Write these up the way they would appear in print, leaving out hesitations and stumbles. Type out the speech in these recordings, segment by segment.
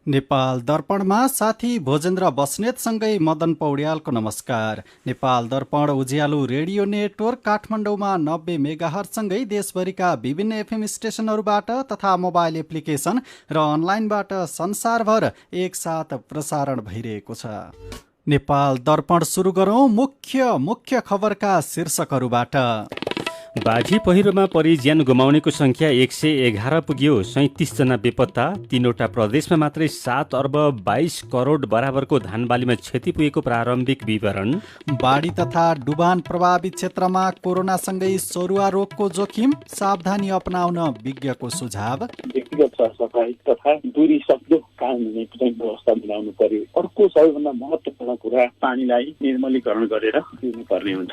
नेपाल दर्पणमा साथी भोजेन्द्र बस्नेतसँगै मदन पौड्यालको नमस्कार। नेपाल दर्पण उज्यालो रेडियो नेटवर्क काठमाडौँमा 90 मेगाहर्जसँगै देशभरिका विभिन्न एफएम स्टेशनहरूबाट तथा मोबाइल एप्लिकेसन र अनलाइनबाट संसारभर एकसाथ प्रसारण भइरहेको छ। नेपाल दर्पण सुरु गरौँ मुख्य खबरका शीर्षकहरूबाट। बाढी पहिरोमा परि ज्यान गुमाउनेको संख्या 111 पुग्यो। 37 जना बेपत्ता। 3वटा प्रदेशमा मात्रै 7 अर्ब 22 करोड बराबरको धानबालीमा क्षति पुगेको प्रारम्भिक विवरण। बाढी तथा डुबान प्रभावित क्षेत्रमा कोरोनासँगै सरुवा रोगको जोखिम, सावधानी अपनाउन विज्ञको सुझाव। व्यक्तिगत सरसफाइ तथा दूरी सक्दो काम हुने व्यवस्था मिलाउनु पर्यो। अर्को सबैभन्दा महत्त्वपूर्ण कुरा पानीलाई निर्मलीकरण गरेर दिनुपर्ने हुन्छ।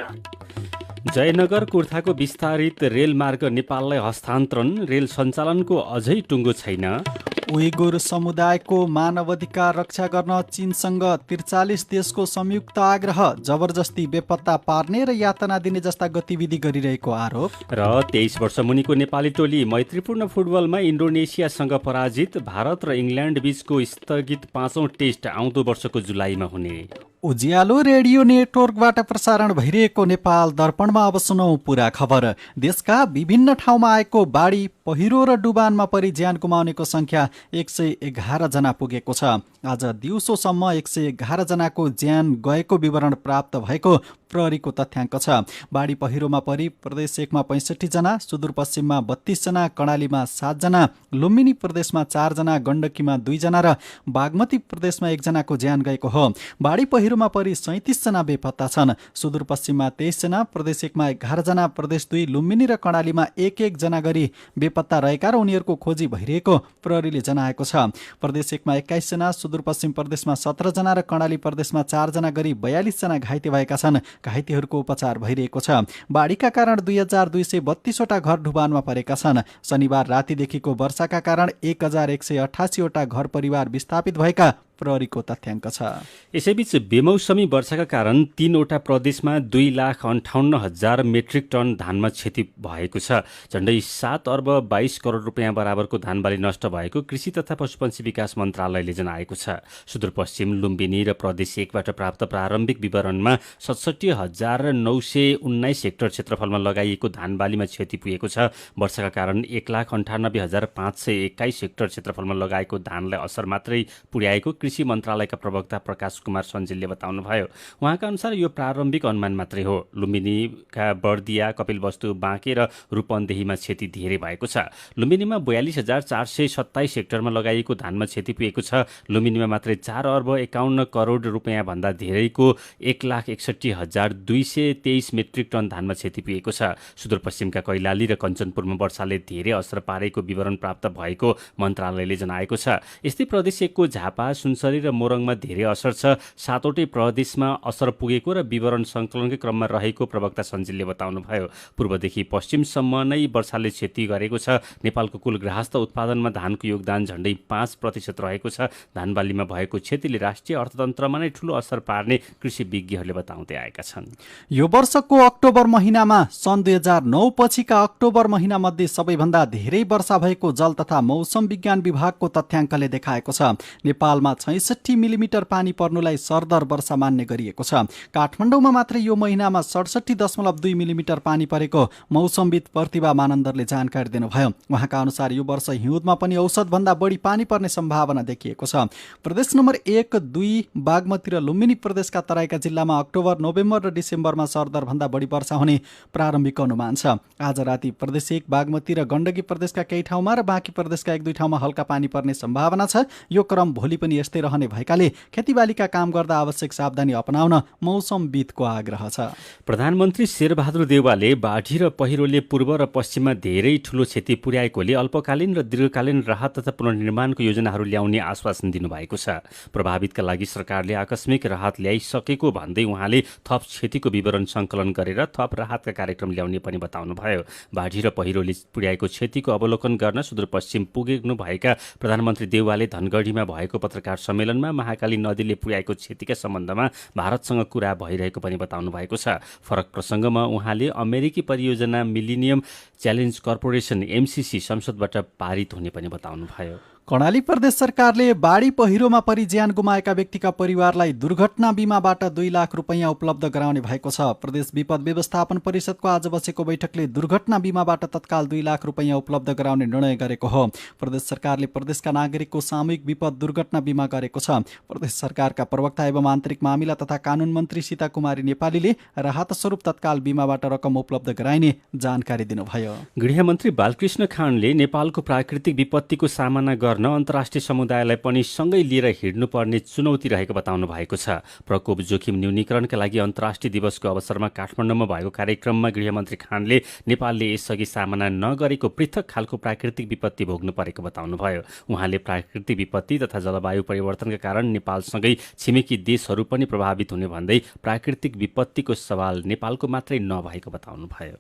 जयनगर कुर्थाको विस्तारित रेलमार्ग नेपाललाई हस्तान्तरण, रेल सञ्चालनको अझै टुङ्गो छैन। उइगुर समुदायको मानवाधिकार रक्षा गर्न चीनसँग 43 देशको संयुक्त आग्रह, जबरजस्ती बेपत्ता पार्ने र यातना दिने जस्ता गतिविधि गरिरहेको आरोप। र 23 वर्ष मुनिको नेपाली टोली मैत्रीपूर्ण फुटबलमा इन्डोनेसियासँग पराजित। भारत र इङ्ल्यान्ड बीचको स्थगित 5औं टेस्ट आउँदो वर्षको जुलाईमा हुने। उज्यालो रेडियो नेटवर्कबाट प्रसारण भइरहेको नेपाल दर्पणमा अब सुनौं पूरा खबर। देशका विभिन्न ठाउँमा आएको बाढी पहिरो र डुबानमा परि ज्यान गुमाउनेको संख्या 111 जना पुगेको छ। आज दिउँसोसम्म 111 जनाको ज्यान गएको विवरण प्राप्त भएको प्रहरीको तथ्याङ्क छ। बाढी पहिरोमा परि प्रदेश 1मा 65 जना, सुदूरपश्चिममा 32 जना, कर्णालीमा 7 जना, लुम्बिनी प्रदेशमा 4 जना, गण्डकीमा 2 जना र बागमती प्रदेशमा 1 जनाको ज्यान गएको हो। बाढी पहिरोमा परि 37 जना बेपत्ता छन्। सुदूरपश्चिममा 23 जना, प्रदेश 1मा 11 जना, प्रदेश 2, लुम्बिनी र कर्णालीमा 1-1 जना गरी बेपत्ता रहेका र उनीहरूको खोजी भइरहेको प्रहरीले जनाएको छ। प्रदेश 1मा 21 जना, सुदूरपश्चिम प्रदेशमा 17 जना र कर्णाली प्रदेशमा 4 जना गरी 42 जना घाइते भएका छन्। घाइतेहरूको उपचार भइरहेको छ। बाढीका कारण 2232 वटा घर डुबानमा परेका छन्। शनिबार रातिदेखिको वर्षाका कारण 1188 वटा घर परिवार विस्थापित भएका प्रहरीको तथ्याङ्क छ। यसैबीच बेमौसमी वर्षाका कारण 3वटा प्रदेशमा 2,58,000 मेट्रिक टन धानमा क्षति भएको छ। झण्डै 7 अर्ब 22 करोड रुपियाँ बराबरको धानबाली नष्ट भएको कृषि तथा पशुपन्छी विकास मन्त्रालयले जनाएको छ। सुदूरपश्चिम, लुम्बिनी र प्रदेश 1बाट प्राप्त प्रारम्भिक विवरणमा 67,919 हेक्टर क्षेत्रफलमा लगाइएको धानबालीमा क्षति पुगेको छ। वर्षाका कारण 1,98,521 हेक्टर क्षेत्रफलमा लगाएको धानलाई असर मात्रै पुर्याएको कृषि मन्त्रालयका प्रवक्ता प्रकाश कुमार सञ्जेलले बताउनुभयो। उहाँका अनुसार यो प्रारम्भिक अनुमान मात्रै हो। लुम्बिनीका बर्दिया, कपिलवस्तु, बाँके र रूपन्देहीमा क्षति धेरै भएको छ। लुम्बिनीमा 42,427 हेक्टरमा लगाइएको धानमा क्षति पुगेको छ। लुम्बिनीमा मात्रै 4 अर्ब 51 करोड रुपियाँ भन्दा धेरैको 1,61,223 मेट्रिक टन धानमा क्षति पुगेको छ। सुदूरपश्चिमका कैलाली र कञ्चनपुरमा वर्षाले धेरै असर पारेको विवरण प्राप्त भएको मन्त्रालयले जनाएको छ। यस्तै प्रदेश 1को झापा, सुनसरी र मोरङमा धेरै असर छ। 7वटै प्रदेशमा असर पुगेको र विवरण सङ्कलनकै क्रममा रहेको प्रवक्ता सञ्जिलले बताउनुभयो। पूर्वदेखि पश्चिमसम्म नै वर्षाले क्षति गरेको छ। नेपालको कुल गृहस्थ उत्पादनमा धानको योगदान झण्डै 5% रहेको छ। धानबालीमा भएको क्षतिले राष्ट्रिय अर्थतन्त्रमा नै ठूलो असर पार्ने कृषि विज्ञहरूले बताउँदै आएका छन्। यो वर्षको अक्टोबर महिनामा सन् 2009 पछिका अक्टोबर महिनामध्ये सबैभन्दा धेरै वर्षा भएको जल तथा मौसम विज्ञान विभागको तथ्याङ्कले देखाएको छ। नेपालमा 66 मिलिमिटर पानी पर्नुलाई सरदर वर्षा मान्ने गरिएको छ। काठमाडौँमा मात्रै यो महिनामा 67.2 मिलिमिटर पानी परेको मौसमविद प्रतिभा मानन्दरले जानकारी दिनुभयो। उहाँका अनुसार यो वर्ष हिउँदमा पनि औसतभन्दा बढी पानी पर्ने सम्भावना देखिएको छ। प्रदेश नम्बर 1, 2, बागमती र लुम्बिनी प्रदेशका तराईका जिल्लामा अक्टोबर, नोभेम्बर र डिसेम्बरमा सरदरभन्दा बढी वर्षा हुने प्रारम्भिक अनुमान छ। आज राति प्रदेश 1, बागमती र गण्डकी प्रदेशका केही ठाउँमा र बाँकी प्रदेशका 1-2 ठाउँमा हल्का पानी पर्ने सम्भावना छ। यो क्रम भोलि पनि यस्तै रहने भएकाले खेतीबालीका काम गर्दा आवश्यक सावधानी अपनाउन मौसमविदको आग्रह छ। प्रधानमन्त्री शेरबहादुर देउवाले बाढी र पहिरोले पूर्व र पश्चिममा धेरै ठूलो क्षति पुर्याएकोले अल्पकालीन र दीर्घकालीन राहत तथा पुनर्निर्माणको योजनाहरू ल्याउने आश्वासन दिनुभएको छ। प्रभावितका लागि सरकारले आकस्मिक राहत ल्याइसकेको भन्दै उहाँले थप क्षतिको विवरण सङ्कलन गरेर थप राहतका कार्यक्रम ल्याउने पनि बताउनुभयो। बाढी र पहिरोले पुर्याएको क्षतिको अवलोकन गर्न सुदूरपश्चिम पुग्नुभएका प्रधानमन्त्री देउवाले धनगढीमा भएको पत्रकार सम्मेलनमा महाकाली नदीले पुर्याएको क्षतिका सम्बन्धमा भारतसँग कुरा भइरहेको पनि बताउनु भएको छ। फरक प्रसङ्गमा उहाँले अमेरिकी परियोजना मिलिनियम च्यालेन्ज कर्पोरेसन MCC संसदबाट पारित हुने पनि बताउनुभयो। कर्णाली प्रदेश सरकारले बाढी पहिरोमा परि ज्यान गुमाएका व्यक्तिका परिवारलाई दुर्घटना बिमाबाट 2 लाख रुपैयाँ उपलब्ध गराउने भएको छ। प्रदेश विपद व्यवस्थापन परिषदको आज बसेको बैठकले दुर्घटना बिमाबाट तत्काल 2 लाख रुपैयाँ उपलब्ध गराउने निर्णय गरेको हो। प्रदेश सरकारले प्रदेशका नागरिकको सामूहिक विपद दुर्घटना बिमा गरेको छ। प्रदेश सरकारका प्रवक्ता एवं आन्तरिक मामिला तथा कानून मन्त्री सीता कुमारी नेपालीले राहत स्वरूप तत्काल बिमाबाट रकम उपलब्ध गराइने जानकारी दिनुभयो। गृहमन्त्री बालकृष्ण खाँडले नेपालको प्राकृतिक विपत्तिको सामना गर्न अन्तर्राष्ट्रिय समुदायलाई पनि सँगै लिएर हिँड्नुपर्ने चुनौती रहेको बताउनु भएको छ। प्रकोप जोखिम न्यूनीकरणका लागि अन्तर्राष्ट्रिय दिवसको अवसरमा काठमाडौँमा भएको कार्यक्रममा गृहमन्त्री खाँडले नेपालले यसअघि सामना नगरेको पृथक खालको प्राकृतिक विपत्ति भोग्नु परेको बताउनुभयो। उहाँले प्राकृतिक विपत्ति तथा जलवायु परिवर्तनका कारण नेपालसँगै छिमेकी देशहरू पनि प्रभावित हुने भन्दै प्राकृतिक विपत्तिको सवाल नेपालको मात्रै नभएको बताउनुभयो।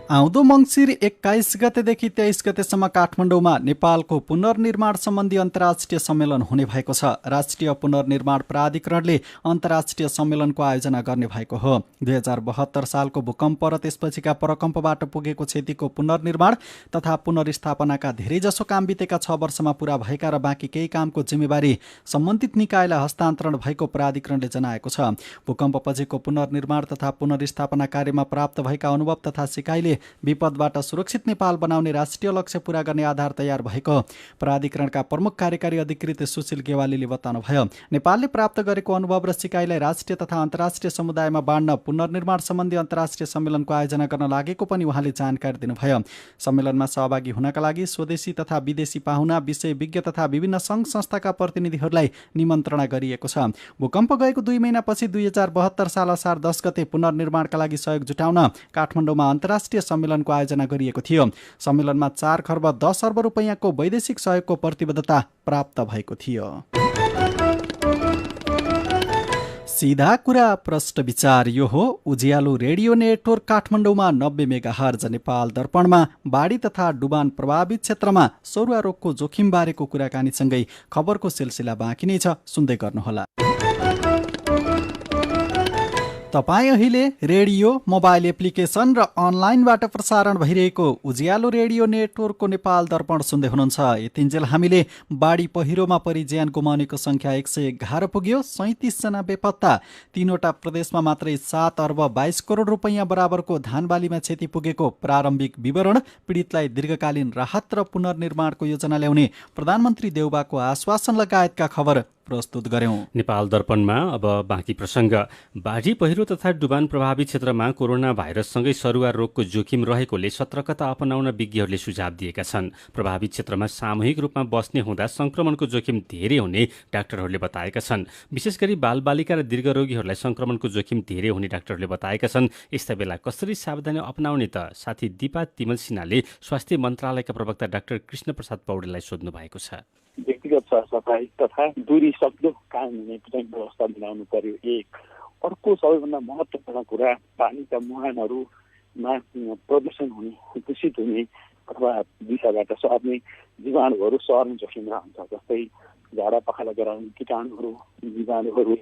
आउँदो मङ्सिर 21 गतेदेखि 23 गतेसम्म काठमाडौँमा नेपालको पुनर्निर्माण सम्बन्धी अन्तर्राष्ट्रिय सम्मेलन हुने भएको छ। राष्ट्रिय पुनर्निर्माण प्राधिकरणले अन्तर्राष्ट्रिय सम्मेलनको आयोजना गर्ने भएको हो। 2072 सालको भूकम्प र त्यसपछिका प्रकम्पबाट पुगेको क्षतिको पुनर्निर्माण तथा पुनर्स्थापनाका धेरैजसो काम बितेका 6 वर्षमा पूरा भएका र बाँकी केही कामको जिम्मेवारी सम्बन्धित निकायलाई हस्तान्तरण भएको प्राधिकरणले जनाएको छ। भूकम्पपछिको पुनर्निर्माण तथा पुनर्स्थापना कार्यमा प्राप्त भएका अनुभव तथा सिकाइले विपदबाट सुरक्षित नेपाल बनाउने राष्ट्रिय लक्ष्य पूरा गर्ने आधार तयार भएको प्राधिकरणका प्रमुख कार्यकारी अधिकृत सुशील गेवालीले बताउनुभयो। नेपालले प्राप्त गरेको अनुभव र सिकाइलाई राष्ट्रिय तथा अन्तर्राष्ट्रिय समुदायमा बाँड्न पुनर्निर्माण सम्बन्धी अन्तर्राष्ट्रिय सम्मेलनको आयोजना गर्न लागेको पनि उहाँले जानकारी दिनुभयो। सम्मेलनमा सहभागी हुनका लागि स्वदेशी तथा विदेशी पाहुना, विषयविज्ञ तथा विभिन्न सङ्घ संस्थाका प्रतिनिधिहरूलाई निमन्त्रणा गरिएको छ। भूकम्प गएको 2 महिनापछि 2072 साल असार 10 गते पुनर्निर्माणका लागि सहयोग जुटाउन काठमाडौँमा अन्तर्राष्ट्रिय सम्मेलनको आयोजना गरिएको थियो। सम्मेलनमा 4 खर्ब 10 अर्ब रुपैयाँको वैदेशिक सहयोगको प्रतिबद्धता प्राप्त भएको थियो। सीधा कुरा प्रश्न विचार यो हो उज्यालो रेडियो नेटवर्क काठमाडौँमा 90 मेगाहर्ज, नेपाल दर्पणमा बाढी तथा डुबान प्रभावित क्षेत्रमा सरुवा रोगको जोखिम बारेको कुराकानीसँगै खबरको सिलसिला बाँकी नै छ, सुन्दै गर्नुहोला। तपाईँ अहिले रेडियो, मोबाइल एप्लिकेसन र अनलाइनबाट प्रसारण भइरहेको उज्यालो रेडियो नेटवर्कको नेपाल दर्पण सुन्दै हुनुहुन्छ। यतिन्जेल हामीले बाढी पहिरोमा परि ज्यान गुमाउनेको संख्या 111 पुग्यो, 37 जना बेपत्ता, 3वटा प्रदेशमा मात्रै 7 अर्ब 22 करोड रुपैयाँ बराबरको धानबालीमा क्षति पुगेको प्रारम्भिक विवरण, पीडितलाई दीर्घकालीन राहत र पुनर्निर्माणको योजना ल्याउने प्रधानमन्त्री देउबाको आश्वासन लगायतका खबर प्रस्तुत गर्यौं। नेपाल दर्पणमा अब बाँकी प्रसङ्ग। बाढी पहिरो तथा डुबान प्रभावित क्षेत्रमा कोरोना भाइरससँगै सरुवा रोगको जोखिम रहेकोले सतर्कता अपनाउन विज्ञहरूले सुझाव दिएका छन्। प्रभावित क्षेत्रमा सामूहिक रूपमा बस्ने हुँदा संक्रमणको जोखिम धेरै हुने डाक्टरहरूले बताएका छन्। विशेष गरी बालबालिका र दीर्घरोगीहरूलाई संक्रमणको जोखिम धेरै हुने डाक्टरहरूले बताएका छन्। यस्ता बेला कसरी सावधानी अपनाउने त? साथी दिपा तिमल सिन्हाले स्वास्थ्य मन्त्रालयका प्रवक्ता डाक्टर कृष्ण प्रसाद पौडेललाई सोध्नु भएको छ। व्यक्तिगत सरसफाइ तथा दूरी सक्दो कायम हुने चाहिँ व्यवस्था मिलाउनु पर्यो। एक अर्को सबैभन्दा महत्त्वपूर्ण कुरा पानीका मुहानहरूमा प्रदूषण हुने, दूषित हुने अथवा दिशाबाट सर्ने जीवाणुहरू सर्ने जोखिम रहन्छ। जस्तै झाडा पखाला गराउने कीटाणुहरू, जीवाणुहरू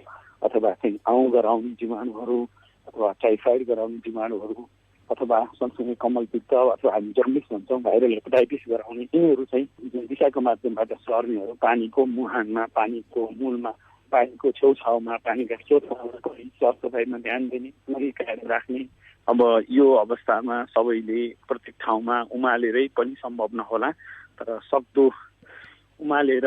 अथवा चाहिँ आउँ गराउने जीवाणुहरू अथवा टाइफाइड गराउने जीवाणुहरू अथवा सँगसँगै कमलपित्त अथवा हामी जन्डिस भन्छौँ, भाइरल हेपाटाइटिस गराउने, यिनीहरू चाहिँ दिशाको माध्यमबाट सर्नेहरू पानीको मुहानमा, पानीको मूलमा, पानीको छेउछाउमा, पानीका स्रोतमा कहीँ सरसफाइमा ध्यान दिने, नदी कायम राख्ने। अब यो अवस्थामा सबैले प्रत्येक ठाउँमा उमालेरै पनि सम्भव नहोला, तर सक्दो उमालेर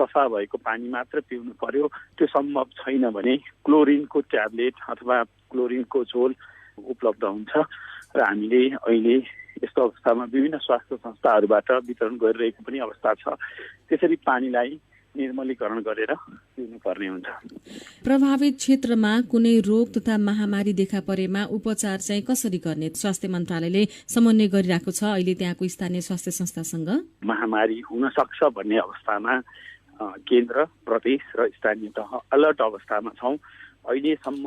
सफा भएको पानी मात्र पिउनु पर्यो। त्यो सम्भव छैन भने क्लोरिनको ट्याब्लेट अथवा क्लोरिनको झोल उपलब्ध हुन्छ र हामीले अहिले यस्तो अवस्थामा विभिन्न स्वास्थ्य संस्थाहरूबाट वितरण गरिरहेको पनि अवस्था छ। त्यसरी पानीलाई निर्मलीकरण गरेर पिउनुपर्ने हुन्छ। प्रभावित क्षेत्रमा कुनै रोग तथा महामारी देखा परेमा उपचार चाहिँ कसरी गर्ने स्वास्थ्य मन्त्रालयले समन्वय गरिरहेको छ अहिले त्यहाँको स्थानीय स्वास्थ्य संस्थासँग? महामारी हुन सक्छ भन्ने अवस्थामा केन्द्र, प्रदेश र स्थानीय तह अलर्ट अवस्थामा छौँ। अहिलेसम्म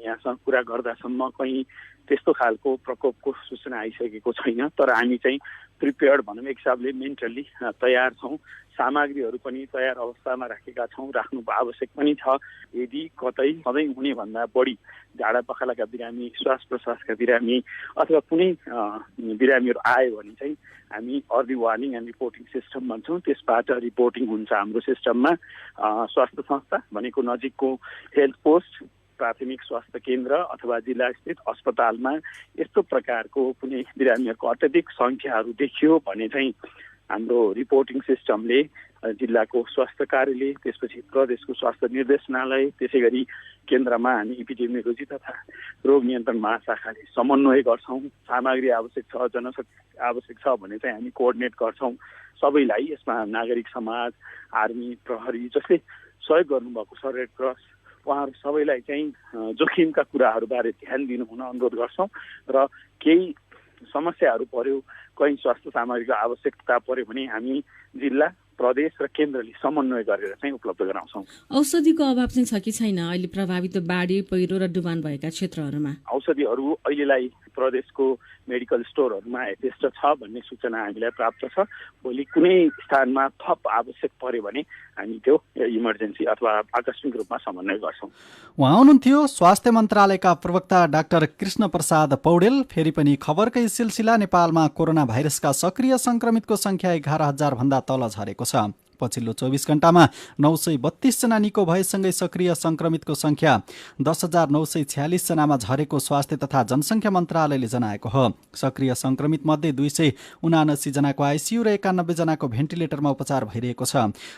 यहाँसँग कुरा गर्दासम्म कहीँ त्यस्तो खालको प्रकोपको सूचना आइसकेको छैन, तर हामी चाहिँ प्रिपेयर्ड भनौँ एक हिसाबले मेन्टल्ली तयार छौँ। सामग्रीहरू पनि तयार अवस्थामा राखेका छौँ, राख्नु आवश्यक पनि छ। यदि कतै सधैँ हुने भन्दा बढी झाडा पखालाका बिरामी, श्वास प्रश्वासका बिरामी अथवा कुनै बिरामीहरू आयो भने चाहिँ हामी early warning and reporting system भन्छौँ। त्यसबाट रिपोर्टिङ हुन्छ हाम्रो सिस्टममा। स्वास्थ्य संस्था भनेको नजिकको हेल्थ पोस्ट, प्राथमिक स्वास्थ्य केन्द्र अथवा जिल्लास्थित अस्पतालमा यस्तो प्रकारको कुनै बिरामीहरूको अत्यधिक सङ्ख्याहरू देखियो भने चाहिँ हाम्रो रिपोर्टिङ सिस्टमले जिल्लाको स्वास्थ्य कार्यालय, त्यसपछि प्रदेशको स्वास्थ्य निर्देशनालय, त्यसै गरी केन्द्रमा हामी इपिडेमियोलोजी तथा रोग नियन्त्रण महाशाखाले समन्वय गर्छौँ। सामग्री आवश्यक छ, जनशक्ति आवश्यक छ भने चाहिँ हामी कोअर्डिनेट गर्छौँ। सबैलाई यसमा नागरिक समाज, आर्मी, प्रहरी जसले सहयोग गर्नुभएको छ, रेड क्रस, उहाँहरू सबैलाई चाहिँ जोखिमका कुराहरूबारे ध्यान दिनु हुन अनुरोध गर्छौँ। र केही समस्याहरू पर्यो, कहीँ स्वास्थ्य सामग्रीको आवश्यकता पर्यो भने हामी जिल्ला, प्रदेश र केन्द्रले समन्वय गरेर चाहिँ उपलब्ध गराउँछौँ। औषधिको अभाव चाहिँ छ कि छैन अहिले प्रभावित बाढी, पहिरो र डुबान भएका क्षेत्रहरूमा? औषधिहरू अहिलेलाई प्रदेशको मेडिकल स्टोरहरूमा यथेष्ट छ भन्ने सूचना हामीलाई प्राप्त छ। भोलि कुनै स्थानमा थप आवश्यक पर्यो भने हामी त्यो इमर्जेन्सी अथवा आकस्मिक रूपमा समन्वय गर्छौँ। उहाँ हुनुहुन्थ्यो स्वास्थ्य मन्त्रालयका प्रवक्ता डाक्टर कृष्ण प्रसाद पौडेल। फेरि पनि खबरकै सिलसिला, नेपालमा कोरोना भाइरसका सक्रिय संक्रमितको संख्या 11,000 भन्दा तल झरेको छ। पछिल्लो 24 घण्टामा 932 जना निको भएसँगै सक्रिय संक्रमितको संख्या 10,946 जनामा झरेको स्वास्थ्य तथा जनसङ्ख्या मन्त्रालयले जनाएको हो। सक्रिय संक्रमित मध्ये 279 जनाको आइसियु र 91 जनाको भेन्टिलेटरमा उपचार भइरहेको छ।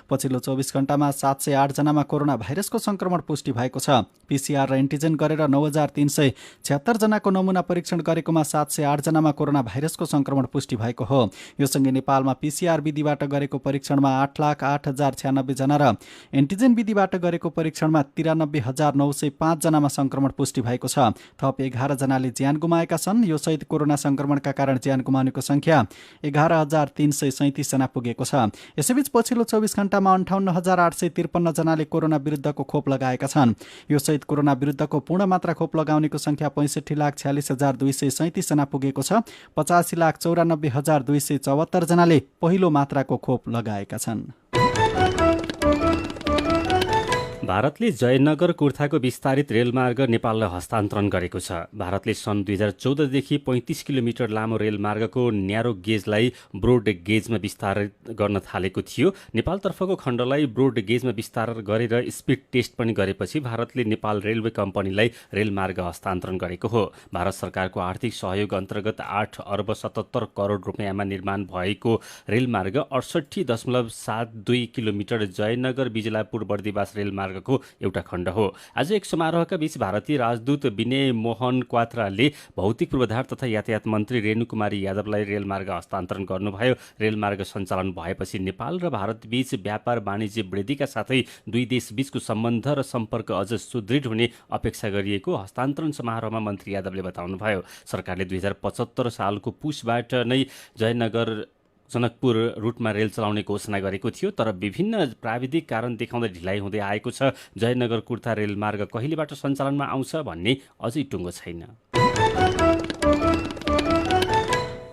पछिल्लो 24 घण्टामा 708 जनामा कोरोना भाइरसको संक्रमण पुष्टि भएको छ। पीसीआर र एन्टिजेन गरेर 9,376 जनाको नमुना परीक्षण गरेकोमा 708 जनामा कोरोना भाइरसको संक्रमण पुष्टि भएको हो। यो सँगै नेपालमा पीसीआर विधिबाट गरेको परीक्षणमा 8,08,096 जना र एन्टिजेन विधिबाट गरेको परीक्षणमा 93,905 जनामा संक्रमण पुष्टि भएको छ। थप 11 जनाले ज्यान गुमाएका छन्। यो सहित कोरोना संक्रमणका कारण ज्यान गुमाउनेको संख्या 11,337 जना पुगेको छ। यसैबीच पछिल्लो 24 घण्टामा 58,853 जनाले कोरोना विरुद्धको खोप लगाएका छन्। यो सहित कोरोना विरुद्धको पूर्ण मात्रा खोप लगाउनेको संख्या 65,46,237 जना पुगेको छ। 85,94,274 जनाले पहिलो मात्राको खोप लगाएका छन्। भारतले जयनगर कुर्थाको विस्तारित रेलमार्ग नेपाललाई हस्तान्तरण गरेको छ। भारतले सन् 2014 देखि 35 किलोमिटर लामो रेलमार्गको न्यारो गेजलाई ब्रोड गेजमा विस्तार गर्न थालेको थियो। नेपालतर्फको खण्डलाई ब्रोड गेजमा विस्तार गरेर स्पिड टेस्ट पनि गरेपछि भारतले नेपाल रेलवे कम्पनीलाई रेलमार्ग हस्तान्तरण गरेको हो। भारत सरकारको आर्थिक सहयोग अन्तर्गत 8 अर्ब 77 करोड रुपियाँमा निर्माण भएको रेलमार्ग 68.72 किलोमिटर जयनगर बिजलापुर बर्दिवास रेलमार्ग एउटा खण्ड हो। आज एक समारोहका बीच भारतीय राजदूत विनय मोहन क्वात्राले भौतिक पूर्वाधार तथा यातायात मन्त्री रेणु कुमारी यादवलाई रेलमार्ग हस्तान्तरण गर्नुभयो। रेलमार्ग सञ्चालन भएपछि नेपाल र भारत बीच व्यापार वाणिज्य वृद्धिका साथै दुई देश बीचको सम्बन्ध र सम्पर्क अझ सुदृढ हुने अपेक्षा गरिएको हस्तान्तरण समारोहमा मन्त्री यादवले बताउनुभयो। सरकारले 2075 सालको पुसबाट नै जयनगर जनकपुर रुटमा रेल चलाउने घोषणा गरेको थियो, तर विभिन्न प्राविधिक कारण देखाउँदै ढिलाइ हुँदै आएको छ। जयनगर कुर्था रेलमार्ग कहिलेबाट सञ्चालनमा आउँछ भन्ने अझै टुङ्गो छैन।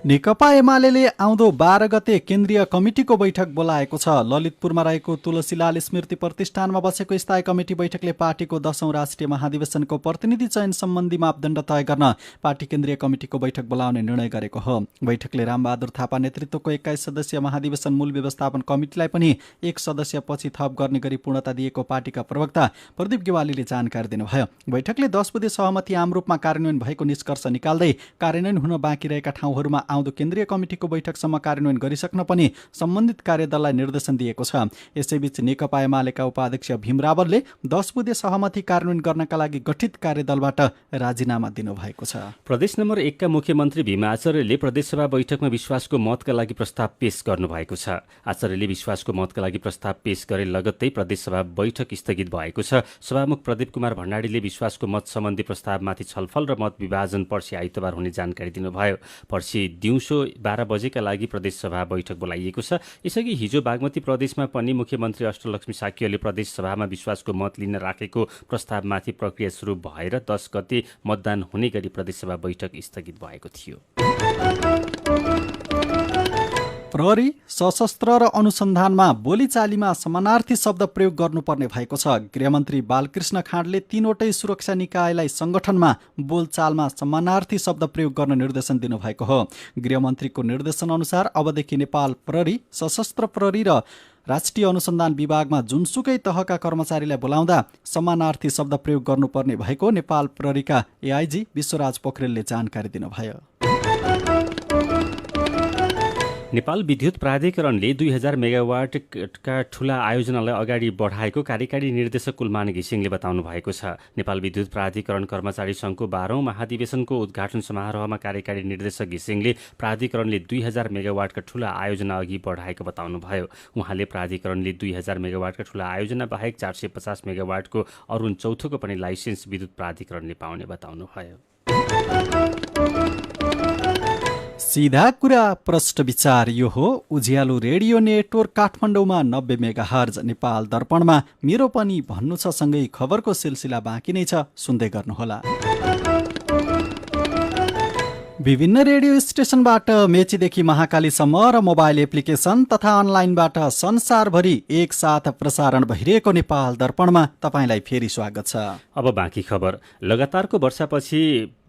नेकपा एमाले आउँदो 12 गते केन्द्रीय कमिटिको बैठक बोलाएको छ। ललितपुरमा रहेको तुलसीलाल स्मृति प्रतिष्ठानमा बसेको स्थायी कमिटी बैठकले पार्टीको 10औं राष्ट्रिय महाधिवेशनको प्रतिनिधि चयन सम्बन्धी मापदण्ड तय गर्न पार्टी केन्द्रीय कमिटिको बैठक बोलाउने निर्णय गरेको हो। बैठकले रामबहादुर थापा नेतृत्वको 21 सदस्यीय महाधिवेशन मूल व्यवस्थापन कमिटिलाई पनि 1 सदस्य पछि थप गर्ने गरी पूर्णता दिएको पार्टीका प्रवक्ता प्रदीप गेवालीले जानकारी दिनुभयो। बैठकले 10 बुँदे सहमति आम रूपमा कार्यान्वयन भएको निष्कर्ष निकाल्दै कार्यान्वयन हुन बाँकी रहेका ठाउँहरूमा आउँदो केन्द्रीय कमिटिको बैठकसम्म कार्यान्वयन गरिसक्न पनि सम्बन्धित कार्यदललाई निर्देशन दिएको छ। यसैबीच नेकपा एमालेका उपाध्यक्ष भीम रावलले 10 बुँदे सहमति कार्यान्वयन गर्नका लागि गठित कार्यदलबाट राजीनामा दिनुभएको छ। प्रदेश नम्बर 1 का मुख्यमन्त्री भीम आचार्यले प्रदेशसभा बैठकमा विश्वासको मतका लागि प्रस्ताव पेश गर्नुभएको छ। आचार्यले विश्वासको मतका लागि प्रस्ताव पेश गरे लगत्तै प्रदेशसभा बैठक स्थगित भएको छ। सभामुख प्रदीप कुमार भण्डारीले विश्वासको मत सम्बन्धी प्रस्तावमाथि छलफल र मत विभाजन पर्सि आइतबार हुने जानकारी दिनुभयो। पर्सि दिउँसो 12 बजेका लागि प्रदेशसभा बैठक बोलाइएको छ। यसअघि हिजो बागमती प्रदेशमा पनि मुख्यमन्त्री अष्टलक्ष्मी साक्यले प्रदेशसभामा विश्वासको मत लिन राखेको प्रस्तावमाथि प्रक्रिया सुरु भएर 10 गते मतदान हुने गरी प्रदेशसभा बैठक स्थगित भएको थियो। प्रहरी, सशस्त्र र अनुसन्धानमा बोलीचालीमा समानार्थी शब्द प्रयोग गर्नुपर्ने भएको छ। गृहमन्त्री बालकृष्ण खाँडले 3वटै सुरक्षा निकायलाई संगठनमा बोलचालमा समानार्थी शब्द प्रयोग गर्न निर्देशन दिनुभएको हो। गृहमन्त्रीको निर्देशन अनुसार अबदेखि नेपाल प्रहरी, सशस्त्र प्रहरी र राष्ट्रिय अनुसन्धान विभागमा जुनसुकै तहका कर्मचारीलाई बोलाउँदा समानार्थी शब्द प्रयोग गर्नुपर्ने भएको नेपाल प्रहरीका एआइजी विश्वराज पोखरेलले जानकारी दिनुभयो। नेपाल विद्युत प्राधिकरणले 2000 मेगावाटका ठूला आयोजनालाई अगाडि बढाएको कार्यकारी निर्देशक कुलमान घिसिङले बताउनु भएको छ। नेपाल विद्युत प्राधिकरण कर्मचारी सङ्घको 12औं महाधिवेशनको उद्घाटन समारोहमा कार्यकारी निर्देशक घिसिङले प्राधिकरणले 2000 मेगावाटका ठूला आयोजना अघि बढाएको बताउनुभयो। उहाँले प्राधिकरणले 2000 मेगावाटका ठूला आयोजना बाहेक 450 मेगावाटको अरुण चौथोको पनि लाइसेन्स विद्युत प्राधिकरणले पाउने बताउनुभयो। सीधा कुरा प्रष्ट विचार यो हो। उज्यालो रेडियो नेटवर्क काठमाडौँमा 90 मेगाहर्ज, नेपाल दर्पणमा मेरो पनि भन्नु छ सँगै खबरको सिलसिला बाँकी नै छ, सुन्दै गर्नुहोला। विभिन्न रेडियो स्टेशनबाट मेचीदेखि महाकालीसम्म र मोबाइल एप्लिकेसन तथा अनलाइनबाट संसारभरि एकसाथ प्रसारण भइरहेको नेपाल दर्पणमा तपाईँलाई फेरि स्वागत छ। अब बाँकी खबर। लगातारको वर्षापछि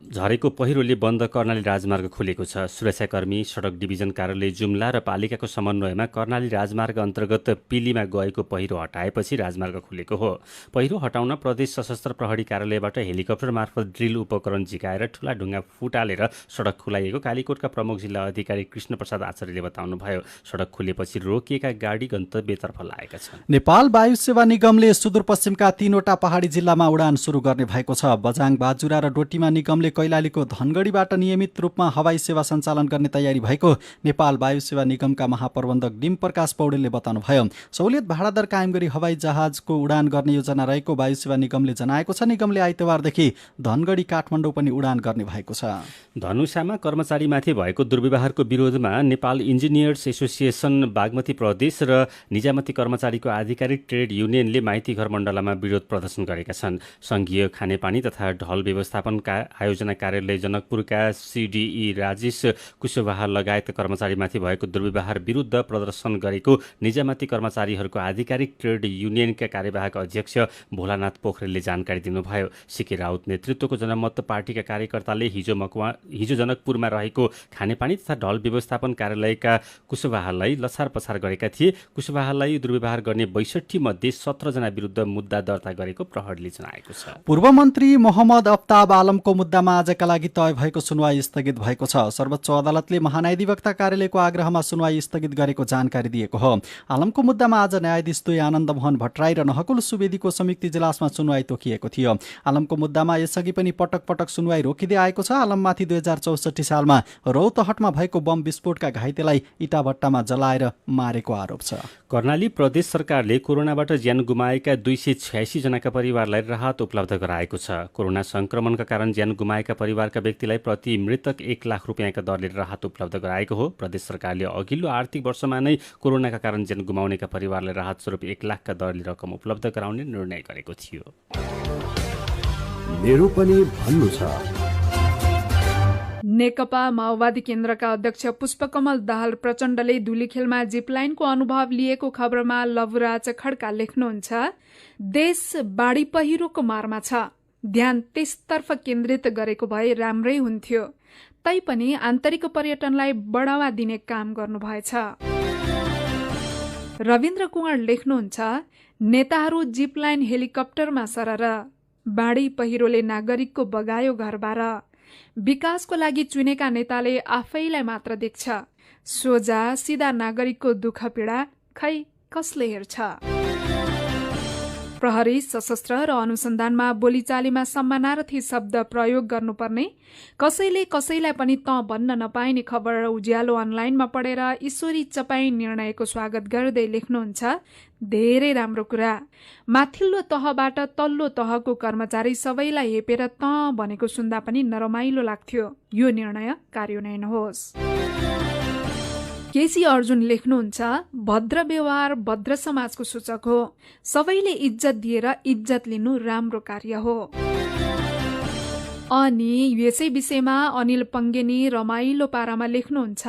झरेको पहिरोले बन्द कर्णाली राजमार्ग खुलेको छ। सुरक्षाकर्मी, सडक डिभिजन कार्यालय जुम्ला र पालिकाको समन्वयमा कर्णाली राजमार्ग अन्तर्गत पिलीमा गएको पहिरो हटाएपछि राजमार्ग खुलेको हो। पहिरो हटाउन प्रदेश सशस्त्र प्रहरी कार्यालयबाट हेलिकप्टर मार्फत ड्रिल उपकरण झिकाएर ठूला ढुङ्गा फुटालेर सडक खुलाइएको कालीकोटका प्रमुख जिल्ला अधिकारी कृष्ण प्रसाद आचार्यले बताउनुभयो। सडक खुलेपछि रोकिएका गाडी गन्तव्यतर्फ लागेका छन्। नेपाल वायु सेवा निगमले सुदूरपश्चिमका 3वटा पहाडी जिल्लामा उडान सुरु गर्ने भएको छ। बझाङ, बाजुरा र डोटीमा निगमले कैलालीको धनगढीबाट नियमित रूपमा हवाई सेवा सञ्चालन गर्ने तयारी भएको नेपाल वायु सेवा निगमका महाप्रबन्धक डिम प्रकाश पौडेलले बताउनुभयो। सहुलियत भाडादर कायम गरी हवाई जहाजको उडान गर्ने योजना रहेको वायु सेवा निगमले जनाएको छ। निगमले आइतबारदेखि धनगढी काठमाडौँ पनि उडान गर्ने भएको छ। धनुषामा कर्मचारीमाथि भएको दुर्व्यवहारको विरोधमा नेपाल इन्जिनियर्स एसोसिएसन बागमती प्रदेश र निजामती कर्मचारीको आधिकारिक ट्रेड युनियनले माइतीघर मण्डलामा विरोध प्रदर्शन गरेका छन्। सङ्घीय खानेपानी तथा ढल व्यवस्थापनका आयोजना कार्यालय जनकपुरका सिडिई राजेश कुशवाहा लगायत कर्मचारीमाथि भएको दुर्व्यवहार विरुद्ध प्रदर्शन गरेको निजामती कर्मचारीहरूको आधिकारिक ट्रेड युनियनका कार्यवाहक अध्यक्ष भोलानाथ पोखरेलले जानकारी दिनुभयो। सिके राउत नेतृत्वको जनमत पार्टीका कार्यकर्ताले हिजो जनकपुरमा रहेको खानेपानी तथा ढल व्यवस्थापन कार्यालयका कुशवाहालाई लछार पछार गरेका थिए। कुशवाहालाई दुर्व्यवहार गर्ने 62 मध्ये 17 जना विरुद्ध मुद्दा दर्ता गरेको प्रहरीले जनाएको छ। पूर्व मन्त्री मोहम्मद अफ्ताब आलमको मुद्दामा आजका लागि तय भएको सुनवाई स्थगित भएको छ। सर्वोच्च अदालतले महान्यायाधिवक्ता कार्यालयको आग्रहमा सुनवाई स्थगित गरेको जानकारी दिएको हो। आलमको मुद्दामा आज न्यायाधीश 2 आनन्द मोहन भट्टराई र नहकुल सुवेदीको संयुक्त इजलासमा सुनवाई तोकिएको थियो। आलमको मुद्दामा यसअघि पनि पटक पटक सुनवाई रोकिँदै आएको छ। आलममाथि 2064 सालमा रौतहटमा भएको बम विस्फोटका घाइतेलाई इटाभट्टामा जलाएर मारेको आरोप छ। कर्णाली प्रदेश सरकारले कोरोनाबाट ज्यान गुमाएका 286 जनाका परिवारलाई राहत उपलब्ध गराएको छ। कोरोना संक्रमणका कारण ज्यान गुमाएका परिवारका व्यक्तिलाई प्रति मृतक 1 लाख रुपियाँका दरले राहत उपलब्ध गराएको हो। प्रदेश सरकारले अघिल्लो आर्थिक वर्षमा नै कोरोनाका कारण ज्यान गुमाउनेका परिवारलाई राहत स्वरूप 1 लाखका दरले रकम उपलब्ध गराउने निर्णय गरेको थियो। मेरो पनि भन्नु छ। नेकपा माओवादी केन्द्रका अध्यक्ष पुष्पकमल दाहाल प्रचण्डले धुलीखेलमा जिपलाइनको अनुभव लिएको खबरमा लवराज खड्का लेख्नुहुन्छ, देश बाढी पहिरोको मारमा छ, ध्यान त्यसतर्फ केन्द्रित गरेको भए राम्रै हुन्थ्यो, तैपनि आन्तरिक पर्यटनलाई बढावा दिने काम गर्नुभएछ। रविन्द्र कुँवर लेख्नुहुन्छ, नेताहरू जिपलाइन हेलिकप्टरमा सरर, बाढी पहिरोले नागरिकको बगायो घरबार, विकासको लागि चुनेका नेताले आफैलाई मात्र देख्छ, सोझा सिधा नागरिकको दुःख पीडा खै कसले हेर्छ। प्रहरी, सशस्त्र र अनुसन्धानमा बोलीचालीमा सम्मानार्थी शब्द प्रयोग गर्नुपर्ने, कसैले कसैलाई पनि त भन्न नपाइने खबर उज्यालो अनलाइनमा पढेर ईश्वरी चपाई निर्णयको स्वागत गर्दै लेख्नुहुन्छ, धेरै राम्रो कुरा, माथिल्लो तहबाट तल्लो तहको कर्मचारी सबैलाई हेपेर त भनेको सुन्दा पनि नरमाइलो लाग्थ्यो, यो निर्णय कार्यान्वयन होस्। केसी अर्जुन लेख्नुहुन्छ, भद्र व्यवहार भद्र समाजको सूचक हो, सबैले इज्जत दिएर इज्जत लिनु राम्रो कार्य हो। अनि यसै विषयमा अनिल पङ्गेनी रमाइलो पारामा लेख्नुहुन्छ,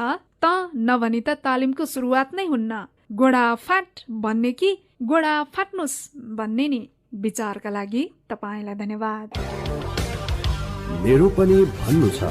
नभनी त तालिमको सुरुवात नै हुन्न। गोडा फाट भन्ने कि गोडा फाट्नुस् भन्ने नि। विचारका लागि तपाईँलाई धन्यवाद। मेरो पनि भन्नु छ।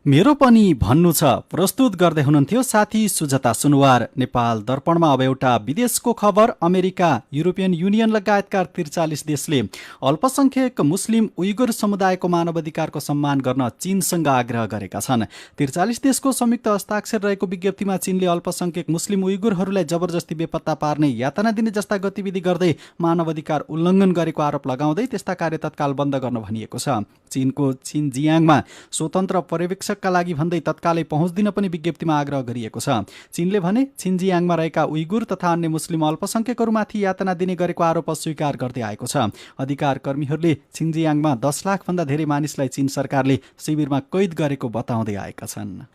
मेरो पनि भन्नु छ प्रस्तुत गर्दै हुनुहुन्थ्यो साथी सुजता सुनवार। नेपाल दर्पणमा अब एउटा विदेशको खबर। अमेरिका, युरोपियन युनियन लगायतका 43 देशले अल्पसंख्यक मुस्लिम उइगर समुदायको मानवाधिकारको सम्मान गर्न चीनसँग आग्रह गरेका छन्। 43 देशको संयुक्त हस्ताक्षर रहेको विज्ञप्तिमा चीनले अल्पसंख्यक मुस्लिम उइगुरहरूलाई जबरजस्ती बेपत्ता पार्ने, यातना दिने जस्ता गतिविधि गर्दै मानवाधिकार उल्लङ्घन गरेको आरोप लगाउँदै त्यस्ता कार्य तत्काल बन्द गर्न भनिएको छ। चीनको छिनजियाङमा स्वतन्त्र पर्यवेक्षकका लागि भन्दै तत्कालै पहुँच दिन पनि विज्ञप्तिमा आग्रह गरिएको छ। चीनले भने छिनजियाङमा रहेका उइगुर तथा अन्य मुस्लिम अल्पसंख्यकहरूमाथि यातना दिने गरेको आरोप अस्वीकार गर्दै आएको छ। अधिकार कर्मीहरूले छिनजियाङमा 10 लाखभन्दा धेरै मानिसलाई चीन सरकारले शिविरमा कैद गरेको बताउँदै आएका छन्।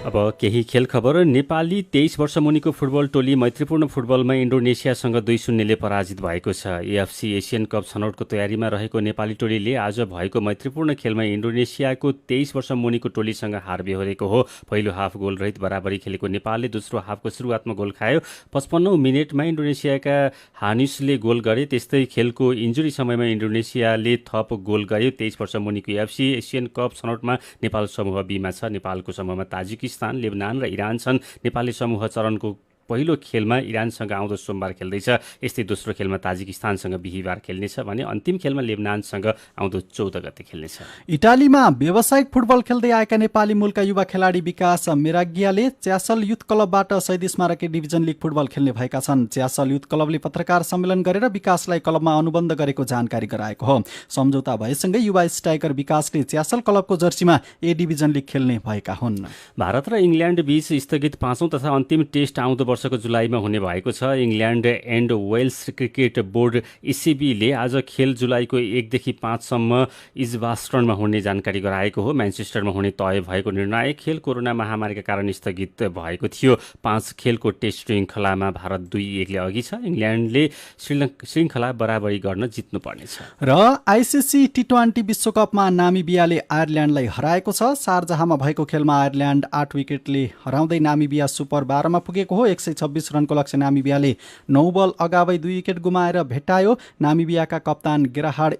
अब केही खेल खबर। नेपाली 23 वर्ष मुनिको फुटबल टोली मैत्रीपूर्ण फुटबलमा इन्डोनेसियासँग 2-0ले पराजित भएको छ। एएफसी एसियन कप छनौटको तयारीमा रहेको नेपाली टोलीले आज भएको मैत्रीपूर्ण खेलमा इन्डोनेसियाको 23 वर्ष मुनिको टोलीसँग हार बेहोरेको हो। पहिलो हाफ गोल रहित बराबरी खेलेको नेपालले दोस्रो हाफको सुरुवातमा गोल खायो। 55औं मिनेटमा इन्डोनेसियाका हानिसले गोल गरे। त्यस्तै खेलको इन्जुरी समयमा इन्डोनेसियाले थप गोल गर्यो। 23 वर्ष मुनिको एएफसी एसियन कप छनौटमा नेपाल समूह बीमा छ। नेपालको समूहमा ताजिकिस्तान, लेबनान र इरान छन्। नेपाली समूह चरणको पहिलो खेलमा इरानसँग आउँदो सोमबार खेल्दैछ। यस्तै दोस्रो खेलमा ताजिकिस्तानसँग बिहिबार खेल्नेछ भने अन्तिम खेलमा लेबनानसँग आउँदो 14 गते खेल्नेछ। इटालीमा व्यावसायिक फुटबल खेल्दै आएका नेपाली मूलका युवा खेलाडी विकास मेरागियाले च्यासल युथ क्लबबाट शहीद स्मारकी डिभिजन लिग फुटबल खेल्ने भएका छन्। च्यासल युथ क्लबले पत्रकार सम्मेलन गरेर विकासलाई क्लबमा अनुबन्ध गरेको जानकारी गराएको हो। सम्झौता भएसँगै युवा स्ट्राइकर विकासले च्यासल क्लबको जर्सीमा ए डिभिजन लिग खेल्ने भएका हुन्। भारत र इङ्ल्यान्ड बीच स्थगित 5औं तथा अन्तिम टेस्ट आउँदो वर्षको जुलाईमा हुने भएको छ। England and Wales cricket board ECBले आज खेल जुलाईको 1 देखि 5 सम्म इजबास्टनमा हुने जानकारी गराएको हो। म्यान्चेस्टरमा हुने तय भएको निर्णायक खेल कोरोना महामारीका कारण स्थगित भएको थियो। 5 खेलको टेस्ट श्रृङ्खलामा भारत 2-1ले अघि छ। इङ्ल्यान्डले श्रृङ्खला बराबरी गर्न जित्नुपर्नेछ। र आइसिसी T20 विश्वकपमा नामिबियाले आयरल्यान्डलाई हराएको छ। शारजाहमा भएको खेलमा आयरल्यान्ड 8 विकेटले हराउँदै नामिबिया सुपर 12मा पुगेको हो। 126 रनको लक्ष्य नामिबियाले 9 बल अगावै 2 विकेट गुमाएर भेटायो। नामिबियाका कप्तान गेराहार्ड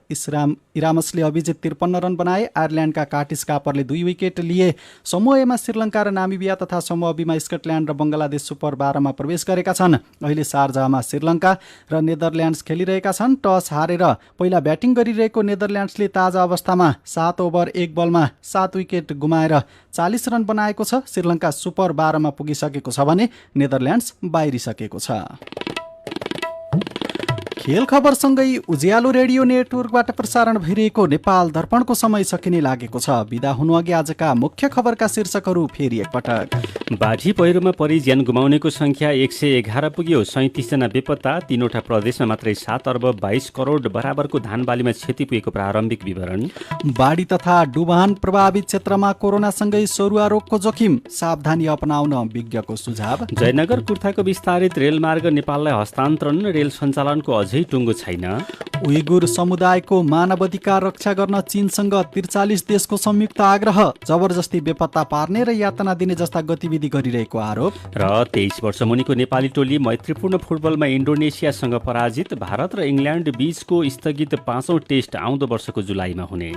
इरामसले अभिजित 53 रन बनाए। आयरल्यान्डका कार्टिस कापरले 2 विकेट लिए। समूह एमा श्रीलङ्का र नामिबिया तथा समूह बीमा स्कटल्यान्ड र बङ्गलादेश सुपर 12मा प्रवेश गरेका छन्। अहिले शारजाहमा श्रीलङ्का र नेदरल्यान्ड्स खेलिरहेका छन्। टस हारेर पहिला ब्याटिङ गरिरहेको नेदरल्यान्ड्सले ताजा अवस्थामा 7 ओभर 1 बलमा 7 विकेट गुमाएर 40 रन बनाएको छ। श्रीलङ्का सुपर 12मा पुगिसकेको छ भने नेदरल्यान्ड्स बाहिरिसकेको छ। खेल खबरसँगै उज्यालो रेडियो नेटवर्कबाट प्रसारण भइरहेको नेपाल दर्पणको समय सकिने लागेको छ। बिदा हुनुअघि आजका मुख्य खबरका शीर्षकहरू फेरि एकपटक। बाढी पहिरोमा परि ज्यान गुमाउनेको संख्या 111 पुग्यो। 37 जना बेपत्ता। 3वटा प्रदेशमा मात्रै 7 अर्ब 22 करोड बराबरको धान बालीमा क्षति पुगेको प्रारम्भिक विवरण। बाढी तथा डुबान प्रभावित क्षेत्रमा कोरोनासँगै सरुवा रोगको जोखिम, सावधानी अपनाउन विज्ञको सुझाव। जयनगर कुर्थाको विस्तारित रेलमार्ग नेपाललाई हस्तान्तरण, रेल सञ्चालनको अझै टुङ्गो छैन। उइगुर समुदायको मानवाधिकार रक्षा गर्न चीनसँग 43 देशको संयुक्त आग्रह, जबरजस्ती बेपत्ता पार्ने र यातना दिने जस्ता गतिविधि गरिरहेको आरोप। र 23 वर्ष मुनिको नेपाली टोली मैत्रीपूर्ण फुटबलमा इन्डोनेसियासँग पराजित। भारत र इङ्ल्यान्ड बीचको स्थगित 5औं टेस्ट आउँदो वर्षको जुलाईमा हुने।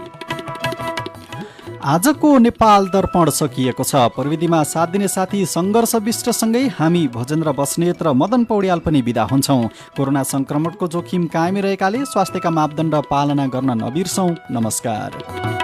आजको नेपाल दर्पण सकिएको छ। प्रविधिमा साथ दिने साथी सङ्घर्ष विष्टसँगै हामी भोजेन्द्र बस्नेत र मदन पौड्याल पनि बिदा हुन्छौँ। कोरोना संक्रमणको जोखिम कायमै रहेकाले स्वास्थ्यका मापदण्ड पालना गर्न नबिर्सौँ। नमस्कार।